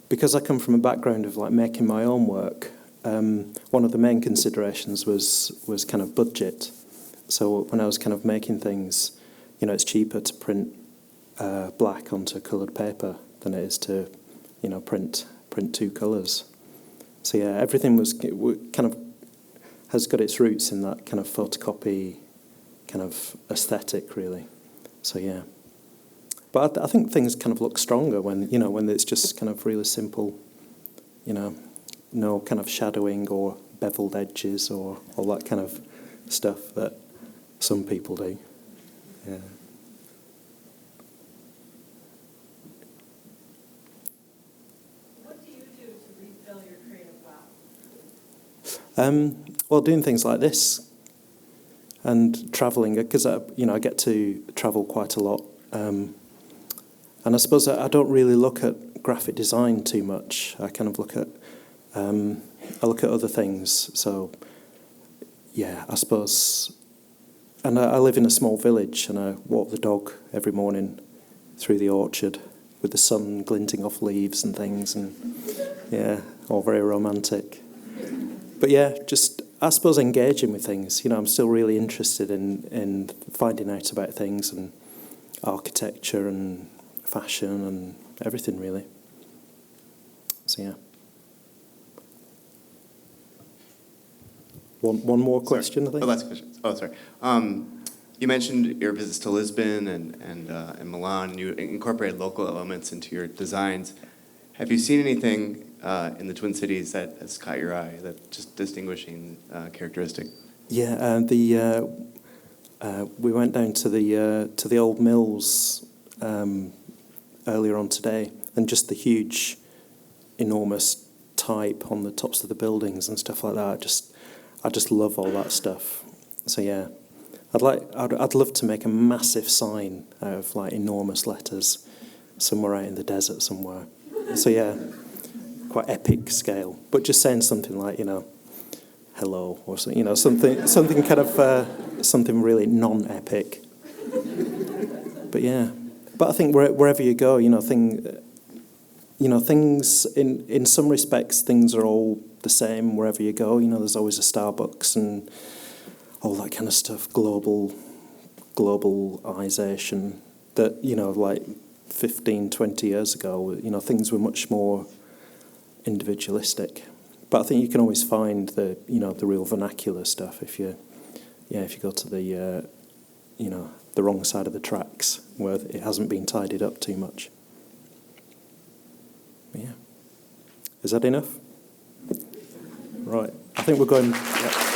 because I come from a background of like making my own work, one of the main considerations was kind of budget. So when I was kind of making things, you know, it's cheaper to print black onto coloured paper than it is to, you know, print 2 colours. So yeah, everything kind of has got its roots in that kind of photocopy kind of aesthetic, really. So yeah. But I think things kind of look stronger when it's just kind of really simple, you know, no kind of shadowing or beveled edges or all that kind of stuff that Some people do. Yeah. What do you do to refill your creative well? Well, doing things like this and travelling, because I get to travel quite a lot, and I suppose I don't really look at graphic design too much. I kind of look at other things. So, yeah, I suppose. And I live in a small village, and I walk the dog every morning through the orchard with the sun glinting off leaves and things, and yeah, all very romantic. But yeah, just I suppose engaging with things. I'm still really interested in finding out about things and architecture and fashion and everything really. So yeah. One more question, sorry. I think. Oh, last question. Oh, sorry. You mentioned your visits to Lisbon and Milan, and you incorporated local elements into your designs. Have you seen anything in the Twin Cities that has caught your eye, that just distinguishing characteristic? Yeah, we went down to the old mills earlier on today, and just the huge, enormous type on the tops of the buildings and stuff like that. I just love all that stuff. So yeah, I'd love to make a massive sign out of like enormous letters somewhere out in the desert somewhere. So yeah, quite epic scale, but just saying something like hello or so, something kind of something really non-epic. But yeah, but I think wherever you go, things in some respects things are all the same wherever you go. There's always a Starbucks and all that kind of stuff. Globalization that like 15, 20 years ago, things were much more individualistic. But I think you can always find the real vernacular stuff if you go to the wrong side of the tracks where it hasn't been tidied up too much. Yeah. Is that enough? Right. I think we're going. Yeah.